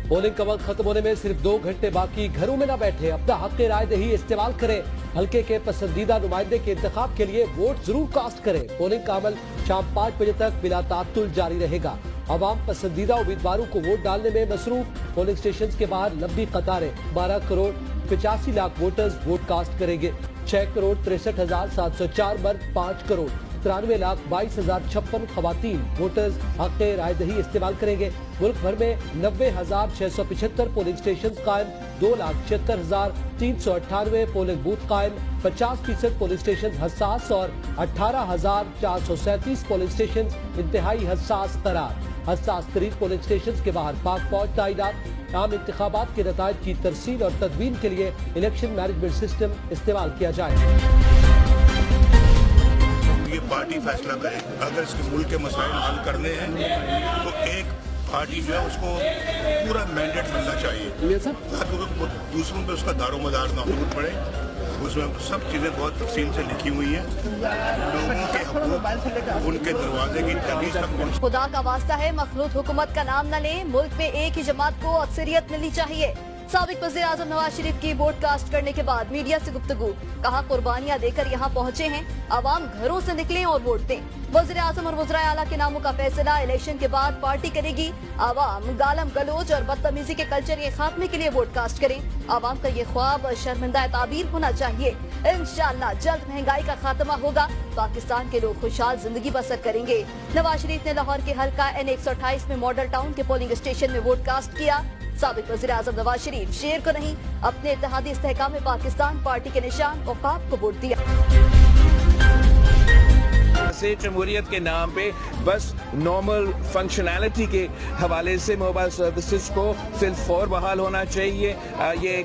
Polling का वक्त खत्म होने में सिर्फ 2 घंटे बाकी, घरों में न बैठे, अपना हक राय दही इस्तेमाल करें। हल्के के पसंदीदा नुमाइंदे के इंतखाब के लिए वोट जरूर कास्ट करें। पोलिंग का अमल शाम 5 बजे तक बिला ताअत्तुल जारी रहेगा। आवाम पसंदीदा उम्मीदवारों को वोट डालने में मसरूफ। पोलिंग स्टेशन के बाहर लंबी कतारें। 12 crore 85 lakh voters vote cast करेंगे। 6 करोड़ 63,704 मर्द, 5 करोड़ 93 लाख 22,056 खवातीन वोटर्स हक राय दही इस्तेमाल करेंगे। मुल्क भर में 90,675 पोलिंग स्टेशन कायम, 2,76,398 पोलिंग बूथ कायम, 50% पोलिंग स्टेशन हसास और 18,437 पोलिंग स्टेशन इंतहाई हसास करार। हसास तरीन पोलिंग स्टेशन के बाहर पाक फौज तैनात। आम इंतखाबात के नताइज की तरसील और तदवीन के लिए इलेक्शन मैनेजमेंट सिस्टम इस्तेमाल किया जाए। ये पार्टी फैसला करे। अगर इसके मुल्क के मसाइल हल करने हैं तो एक पार्टी जो है उसको पूरा मैंडेट मिलना चाहिए ताकि दूसरों पे उसका दारोमदार ना होना पड़े। उसमें सब चीजें बहुत तफसील से लिखी हुई हैं। लोगों के हकूक उनके दरवाजे की तमीज तक पहुंच। खुदा का वास्ता है मखलूत हुकूमत का नाम न ले। मुल्क में एक ही जमात को अक्सरियत मिलनी चाहिए। साबिक वज़ीर आज़म नवाज शरीफ की वोट कास्ट करने के बाद मीडिया से गुफ्तगू। कहा कुर्बानियां देकर यहाँ पहुँचे हैं, आवाम घरों से निकलें और वोट दें। वज़ीर आज़म और वज़राए आला के नामों का फैसला इलेक्शन के बाद पार्टी करेगी। आवाम गालम गलोच और बदतमीजी के कल्चर के खात्मे के लिए वोट कास्ट करें। आवाम का ये ख्वाब शर्मिंदा ताबीर होना चाहिए। इंशाअल्लाह जल्द महंगाई का खात्मा होगा, पाकिस्तान के लोग खुशहाल जिंदगी बसर करेंगे। नवाज शरीफ ने लाहौर के हल्का N128 में मॉडल टाउन के पोलिंग स्टेशन में वोट कास्ट किया। साबिक वज़ीर आज़म नवाज शरीफ शेर को नहीं, अपने इत्तेहादी इस्तेहकाम में पाकिस्तान पार्टी के निशान औकाफ को वोट दिया। से जमहूरियत के नाम पे बस नॉर्मल फंक्शनैलिटी के हवाले से मोबाइल सर्विसेज को फिलफौर बहाल होना चाहिए। ये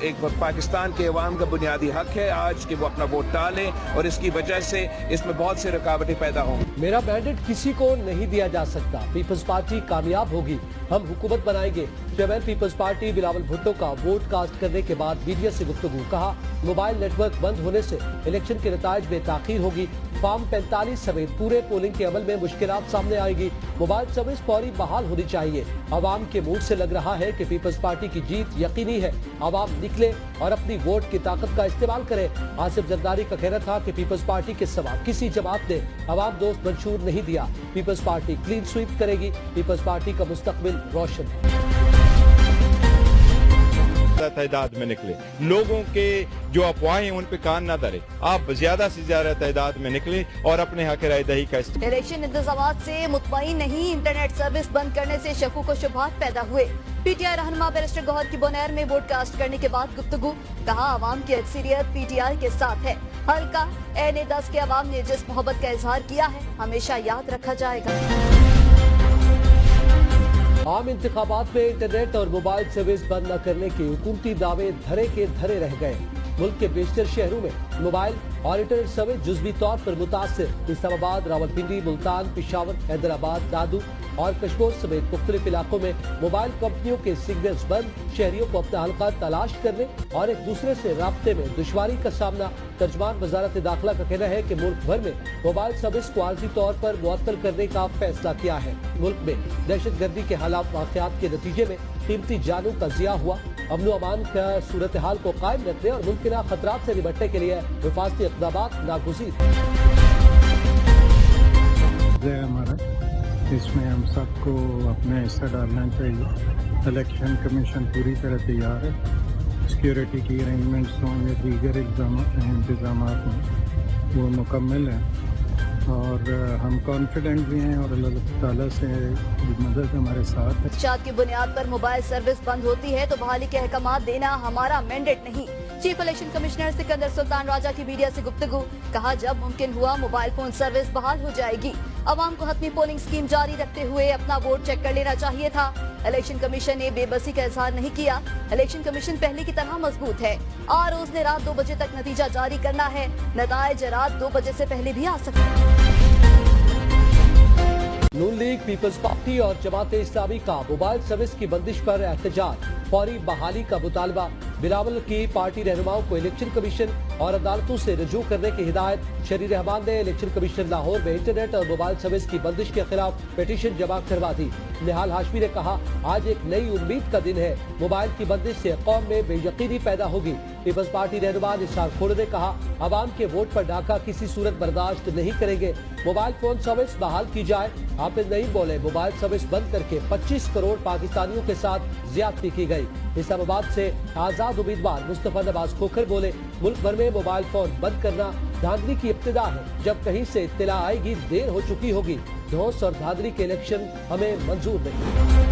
एक पाकिस्तान के अवाम का बुनियादी हक है आज कि वो अपना वोट डालें और इसकी वजह से इसमें बहुत सी रुकावटें पैदा होंगी। मेरा मैंडेट किसी को नहीं दिया जा सकता। पीपल्स पार्टी कामयाब होगी, हम हुकूमत बनाएंगे। चेयरमैन पीपल्स पार्टी बिलावल भुट्टो का वोट कास्ट करने के बाद मीडिया से गुफ्तगू। कहा मोबाइल नेटवर्क बंद होने से इलेक्शन के नताइज में ताखीर होगी। फॉर्म 45 समेत पूरे पोलिंग के अमल में मुश्किलात सामने आएगी। मोबाइल सर्विस फौरी बहाल होनी चाहिए। आवाम के मूड से लग रहा है कि पीपल्स पार्टी की जीत यकीनी है। आवाम निकले और अपनी वोट की ताकत का इस्तेमाल करे। आसिफ जरदारी का कहना था कि पीपल्स पार्टी के सिवा किसी जमात ने आवाम दोस्त मंशूर नहीं दिया। पीपल्स पार्टी क्लीन स्वीप करेगी। पीपल्स पार्टी का मुस्तकबिल रोशन है। तादाद में निकले, लोगों के जो अफवाहें हैं उन पे कान ना धरे। आप ज्यादा से ज्यादा तादाद में निकले और अपने हक राय दही का इलेक्शन इंतजामात से मुतमईन नहीं, इंटरनेट सर्विस बंद करने से शकूक व शुबहात पैदा हुए। PTI रहनुमा बैरिस्टर गौहर की बोनेर में वोट कास्ट करने के बाद गुफ्तगू। कहा आवाम की अक्सरियत PTI के साथ है। हल्का N10 के अवाम ने जिस मोहब्बत का इजहार किया है हमेशा याद रखा जाएगा। आम इंतखाबात में इंटरनेट और मोबाइल सर्विस बंद न करने के हुकूमती दावे धरे के धरे रह गए। मुल्क के बेशतर शहरों में मोबाइल और इंटरनेट सर्विस जुज़वी तौर पर मुतासिर। इस्लामाबाद, रावलपिंडी, मुल्तान, पिशावर, हैदराबाद, दादू और कश्मीर समेत मुख्तलिफ इलाकों में मोबाइल कंपनियों के सिग्नल्स बंद। शहरियों को अपना हल्का तलाश करने और एक दूसरे से राब्ते में दुश्वारी का सामना। तर्जमान वजारत दाखिला का कहना है कि मुल्क भर में मोबाइल सर्विस को आर्जी तौर पर मुअत्तल करने का फैसला किया है। मुल्क में दहशत गर्दी के हालात वाक़यात के नतीजे में कीमती जानों का ज़िया हुआ। अमन अमान का सूरत हाल को कायम रखने और मुमकिन खतरात से निपटने के लिए हिफाजती इक़दामात नागुज़ीर। हमारा इसमें हम सबको अपना हिस्सा डालना चाहिए। इलेक्शन कमीशन पूरी तरह तैयार है। सिक्योरिटी की अरेंजमेंट्स हों या दीगर इंतजाम हों वो मुकम्मल हैं और हम कॉन्फिडेंट भी हैं और अल्लाह ताला से मदद हमारे साथ है। चार्ट की बुनियाद पर मोबाइल सर्विस बंद होती है तो बहाली के अहकामात देना हमारा मैंडेट नहीं। Chief election commissioner Sikandar Sultan Raja की मीडिया से गुफ्तगू। कहा जब मुमकिन हुआ मोबाइल फोन सर्विस बहाल हो जाएगी। आवाम को हतमी पोलिंग स्कीम जारी रखते हुए अपना वोट चेक कर लेना चाहिए था। इलेक्शन कमीशन ने बेबसी का इजहार नहीं किया। इलेक्शन कमीशन पहले की तरह मजबूत है। ROs ने रात 2 बजे तक नतीजा जारी करना है। नताइज रात 2 बजे से पहले भी आ सकते हैं। नून लीग, पीपल्स पार्टी और जमात इस्लामी का मोबाइल सर्विस की बंदिश पर एहतजाज। फौरी बहाली का मुतालबा। बिलावल की पार्टी रहनुमाओं को इलेक्शन कमीशन और अदालतों से रजू करने की हिदायत। शरीर रहमान ने इलेक्शन कमीशन लाहौर में इंटरनेट और मोबाइल सर्विस की बंदिश के खिलाफ पिटीशन जमा करवा दी। निहाल हाशमी ने कहा, आज एक नई उम्मीद का दिन है। मोबाइल की बंदिश से कौम में बेयकीनी पैदा होगी। पीपल्स पार्टी रहनुमा निसार खोड़े ने कहा, आवाम के वोट पर डाका किसी सूरत बर्दाश्त नहीं करेंगे। मोबाइल फोन सर्विस बहाल की जाए। हाफिज नहीं बोले, मोबाइल सर्विस बंद करके 25 करोड़ पाकिस्तानियों के साथ ज्यादती की गई। इस्लामाबाद से आजाद उम्मीदवार मुस्तफा नवाज खोखर बोले, मुल्क भर में मोबाइल फोन बंद करना धांधली की इब्तिदा है। जब कहीं से इत्तला आएगी देर हो चुकी होगी। धौंस और धांधली के इलेक्शन हमें मंजूर नहीं।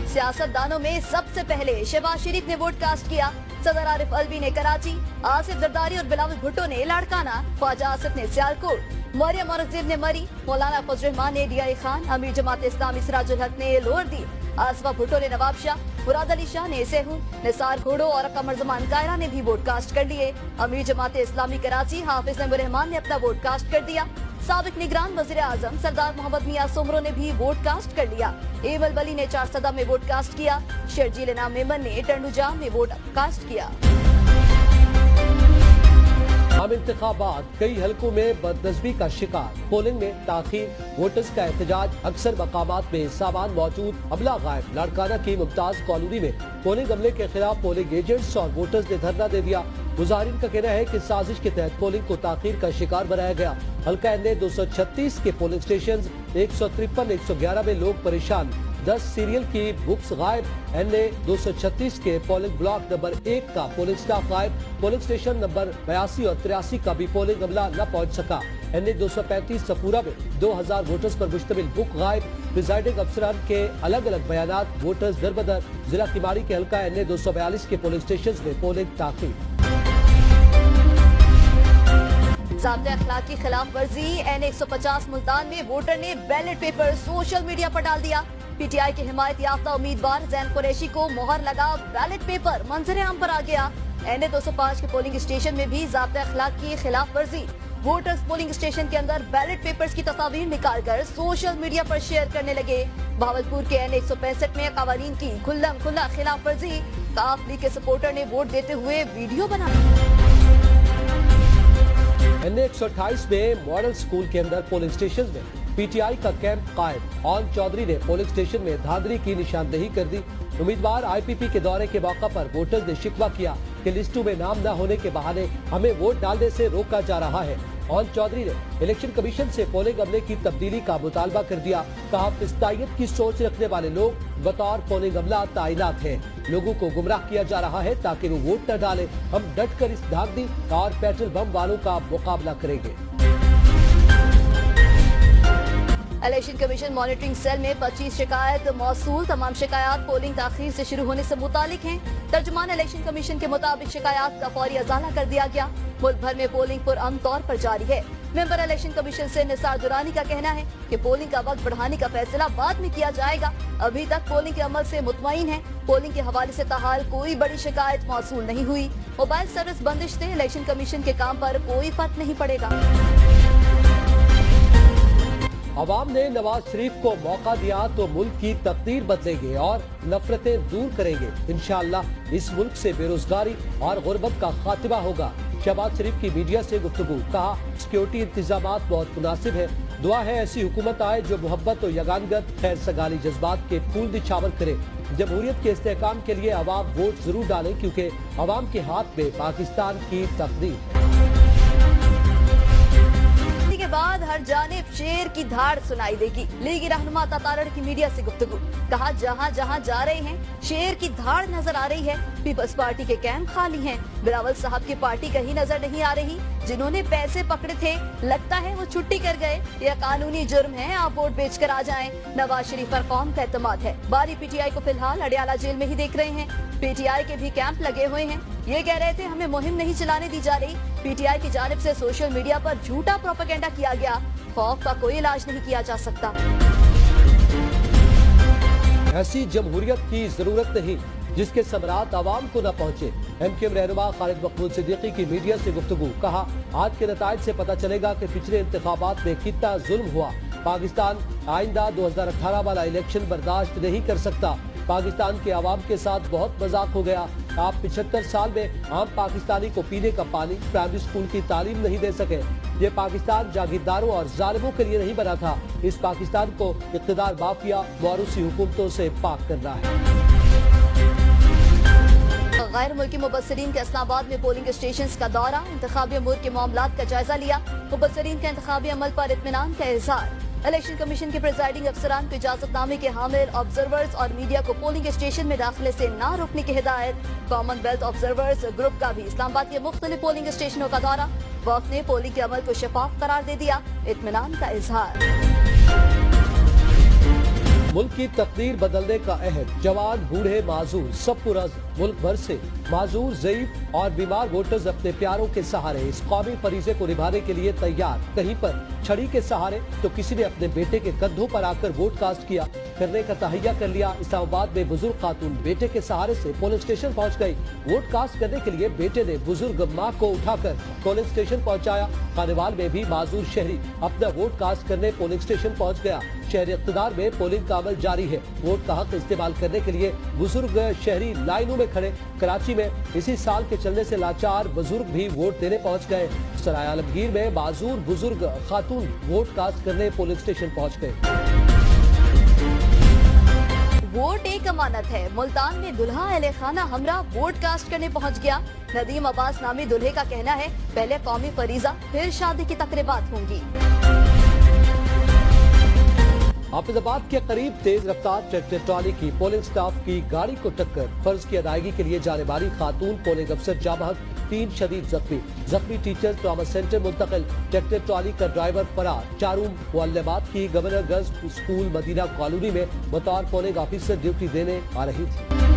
सियासतदानों में सबसे पहले शहबाज शरीफ ने वोट कास्ट किया। सदर आरिफ अलवी ने कराची, आसिफ जरदारी और बिलावल भुट्टो ने लाड़काना, ख्वाजा आसिफ ने सियालकोट, मरियम औरंगजेब ने मरी, मौलाना फजल रहमान ने डीआई खान, अमीर जमात इस्लामी सिराजुल हक ने लोहरदी, आसफा भुट्टो ने नवाबशाह, मुराद अली शाह ने सेहून, निसार घोड़ो और कमर जमान कायरा ने भी वोट कास्ट कर लिए। अमीर जमात इस्लामी कराची हाफिज नबी रहमान ने अपना वोट कास्ट कर दिया। साबिक निगरान वजीर आजम सरदार मोहम्मद मियां सोमरो ने भी वोट कास्ट कर लिया। एवल बली ने चारसदा में वोट कास्ट किया। शर्जील इनाम मेमन ने टंडुजाम में वोट कास्ट किया। आम इंतखाबात कई हलकों में बदनज़मी का शिकार, पोलिंग में ताखीर, वोटर्स का एहतजाज, अक्सर मकामात में सामान मौजूद, अमला गायब। लाड़काना की मुमताज कॉलोनी में पोलिंग अमले के खिलाफ पोलिंग एजेंट्स और वोटर्स ने धरना दे दिया। मुजाहिरीन का कहना है कि साजिश के तहत पोलिंग को ताखीर का शिकार बनाया गया। हल्का एन 236 के पोलिंग स्टेशन 153-111 में लोग परेशान। 10 सीरियल की बुक्स गायब। एन 236 के पोलिंग ब्लॉक नंबर 1 का पोलिंग स्टाफ गायब। पोलिंग स्टेशन नंबर 82 और 83 का भी पोलिंग अमला न पहुंच सका। एन 235 सपूरा में 2000 वोटर्स पर मुश्तमिल बुक गायब। प्रिजाइडिंग अफसरान के अलग अलग बयानात, वोटर्स दरबदर। जिला किमाड़ी के हल्का एन 242 के पोलिंग स्टेशन में पोलिंग ताखीर। ज़ाब्ते अखलाक की खिलाफ वर्जी। एन 150 मुल्तान में वोटर ने बैलेट पेपर सोशल मीडिया पर डाल दिया। पीटीआई के हिमायत याफ्ता उम्मीदवार जैन कुरैशी को मोहर लगा बैलेट पेपर मंजरे आम पर आ गया। एन 205 के पोलिंग स्टेशन में भी ज़ाब्ते अखलाक की खिलाफ वर्जी। वोटर्स पोलिंग स्टेशन के अंदर बैलेट पेपर्स की तस्वीर निकालकर सोशल मीडिया पर शेयर करने लगे। भावलपुर के एन 165 में कवानीन की खुल्लम खुल्ला खिलाफ वर्जी। काफ लीग के सपोर्टर ने वोट देते हुए वीडियो बनाया। एन 128 में मॉडल स्कूल के अंदर पोलिंग स्टेशन में पीटीआई का कैंप कायम। ऑन चौधरी ने पोलिंग स्टेशन में धांधली की निशानदेही कर दी। उम्मीदवार आईपीपी के दौरे के मौका पर वोटर्स ने शिकवा किया कि लिस्टों में नाम न होने के बहाने हमें वोट डालने से रोका जा रहा है। ऑन चौधरी ने इलेक्शन कमीशन से पोलिंग अमले की तब्दीली का मुतालबा कर दिया। कहा, फिस्तायत की सोच रखने वाले लोग बतौर पोलिंग अमला तैनात हैं। लोगों को गुमराह किया जा रहा है ताकि वो वोट न डालें। हम डट कर इस धांधली और पेट्रोल बम वालों का मुकाबला करेंगे। इलेक्शन कमीशन मॉनिटरिंग सेल में 25 शिकायत मौसूल। तमाम शिकायत पोलिंग ताखीर से शुरू होने से मुतालिक हैं। तर्जुमान इलेक्शन कमीशन के मुताबिक शिकायत का फौरी अजाला कर दिया गया। मुल्क भर में पोलिंग पुरअमन तौर पर जारी है। मेंबर इलेक्शन कमीशन से निसार दुरानी का कहना है कि पोलिंग का वक्त बढ़ाने का फैसला बाद में किया जाएगा। अभी तक पोलिंग के अमल से मुतमईन है। पोलिंग के हवाले से ताहाल कोई बड़ी शिकायत मौसूल नहीं हुई। मोबाइल सर्विस बंदिश से इलेक्शन कमीशन के काम पर कोई फर्क नहीं पड़ेगा। अवाम ने नवाज शरीफ को मौका दिया तो मुल्क की तकदीर बदलेंगे और नफरतें दूर करेंगे। इंशाअल्लाह इस मुल्क से बेरोजगारी और गुर्बत का खात्मा होगा। शहबाज शरीफ की मीडिया से गुफ्तगू। कहा, सिक्योरिटी इंतजामात बहुत मुनासिब है। दुआ है ऐसी हुकूमत आए जो मोहब्बत और यगानगत खैर सगाली जज्बात के फूल निछावर करे। जमहूरियत के इस्तेहकाम के लिए अवाम वोट जरूर डालें क्योंकि अवाम के हाथ में पाकिस्तान की तकदीर। के बाद हर जानिब शेर की धाड़ सुनाई देगी। लीगी रहनुमा तातारड़ की मीडिया से गुफ्तगू। कहा, जहाँ जहाँ जा रहे हैं शेर की धाड़ नजर आ रही है। पीपल्स पार्टी के कैंप खाली हैं। बिलावल साहब की पार्टी कहीं नजर नहीं आ रही। जिन्होंने पैसे पकड़े थे लगता है वो छुट्टी कर गए। यह कानूनी जुर्म है, आप वोट बेचकर आ जाएं। नवाज शरीफ पर कौम का एतमाद है। बारी पीटीआई को फिलहाल अडियाला जेल में ही देख रहे हैं। पीटीआई के भी कैंप लगे हुए हैं। ये कह रहे थे हमें मुहिम नहीं चलाने दी जा रही। पीटीआई की जानिब से सोशल मीडिया पर झूठा प्रोपेगेंडा किया गया। खौफ का कोई इलाज नहीं किया जा सकता। ऐसी जमहूरियत की जरूरत नहीं जिसके समरात आवाम को न पहुँचे। एमक्यूएम रहनुमा खालिद मकबूल सिद्दीकी की मीडिया से गुफ्तगू। कहा, आज के नताइज से पता चलेगा कि पिछले इंतखाबात में कितना जुल्म हुआ। पाकिस्तान आइंदा 2018 वाला इलेक्शन बर्दाश्त नहीं कर सकता। पाकिस्तान के आवाम के साथ बहुत मजाक हो गया। आप 75 साल में आम पाकिस्तानी को पीने का पानी, प्राइमरी स्कूल की तालीम नहीं दे सके। ये पाकिस्तान जागीरदारों और जालिमों के लिए नहीं बना था। इस पाकिस्तान को इक़्तिदार माफिया मौरूसी हुकूमतों से पाक करना है। गैर मुल्की मुबस्सिरीन के इस्लामाबाद में पोलिंग स्टेशन का दौरा, इंतखाबी अमूर के मामलात का जायजा लिया। मुबस्सिरीन के इंतखाबी अमल पर इत्मीनान का इजहार। इलेक्शन कमीशन के प्रिजाइडिंग अफसरान को इजाजतनामे के हामिल ऑब्जर्वर्स और मीडिया को पोलिंग स्टेशन में दाखिले से ना रोकने की हिदायत। कॉमनवेल्थ ऑब्जर्वर्स ग्रुप का भी इस्लामाबाद के मुख्तलिफ पोलिंग स्टेशनों का दौरा। वक्त ने पोलिंग के अमल को शफाफ करार दे दिया, इत्मीनान का इजहार। मुल्क की तकदीर बदलने का अहद, जवान बूढ़े माजूर सब पुरज़्म। मुल्क भर से माजूर, ज़ईफ और बीमार वोटर्स अपने प्यारों के सहारे इस कौमी फरीज़े को निभाने के लिए तैयार। कहीं पर छड़ी के सहारे तो किसी ने अपने बेटे के कंधों पर आकर वोट कास्ट किया करने का तहैया कर लिया। इस्लामाबाद में बुजुर्ग खातून बेटे के सहारे से पोलिंग स्टेशन पहुंच गई। वोट कास्ट करने के लिए बेटे ने बुजुर्ग माँ को उठाकर पोलिंग स्टेशन पहुंचाया। खानेवाल में भी माजूर शहरी अपना वोट कास्ट करने पोलिंग स्टेशन पहुंच गया। शहरी इक़्तिदार में पोलिंग का अमल जारी है। वोट का हक इस्तेमाल करने के लिए बुजुर्ग शहरी लाइनों में खड़े। कराची में इसी साल के चलने से लाचार बुजुर्ग भी वोट देने पहुंच गए। सराय आलमगीर में माजूर बुजुर्ग खातून वोट कास्ट करने पोलिंग स्टेशन पहुंच गए। वोट एक अमानत है। मुल्तान में दुल्हा अहले खाना हमरा वोट कास्ट करने पहुंच गया। नदीम अब्बास नामी दुल्हे का कहना है, पहले कौमी फरीजा फिर शादी की तकरीबात होंगी। हाफिजाबाद के करीब तेज रफ्तार ट्रैक्टर ट्रॉली की पोलिंग स्टाफ की गाड़ी को टक्कर, फर्ज की अदायगी के लिए जाने वाली खातून पोलिंग अफसर जाँ बहक, 3 शदीद जख्मी टीचर ट्रॉमा सेंटर मुंतकिल। ट्रैक्टर ट्रॉली का ड्राइवर फरार। चारूम मुअल्लिमात की Governor Girls School Madina Colony में बतौर पोलिंग ऑफिसर ड्यूटी देने आ रही थी।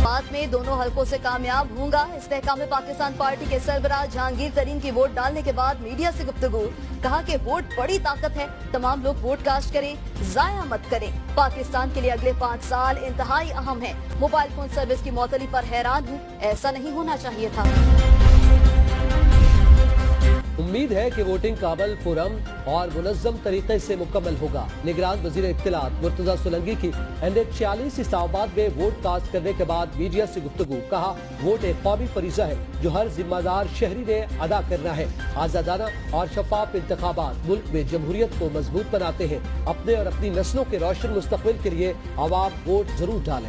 बाद में दोनों हलकों से कामयाब होगा। इस्तेहकाम पाकिस्तान पार्टी के सरबराह जहांगीर तरीन की वोट डालने के बाद मीडिया से गुफ्तगू, कहा कि वोट बड़ी ताकत है, तमाम लोग वोट कास्ट करें, जाया मत करें। पाकिस्तान के लिए अगले 5 साल इंतहाई अहम है। मोबाइल फोन सर्विस की मौतली पर हैरान हूँ, ऐसा नहीं होना चाहिए था। उम्मीद है कि वोटिंग का अमल पुरअमन और मुनज़्ज़म तरीके से मुकम्मल होगा। निगरान वज़ीर इत्तलात मुर्तज़ा सोलंकी की NH-46 इस्लामाबाद में वोट कास्ट करने के बाद मीडिया से गुफ्तगू, कहा वोट एक कौमी फरीज़ा है जो हर जिम्मेदार शहरी ने अदा करना है। आज़ादाना और शफाफ इंतखाबात मुल्क में जमहूरियत को मजबूत बनाते हैं। अपने और अपनी नस्लों के रोशन मुस्तक़बिल के लिए आवाम वोट जरूर डालें।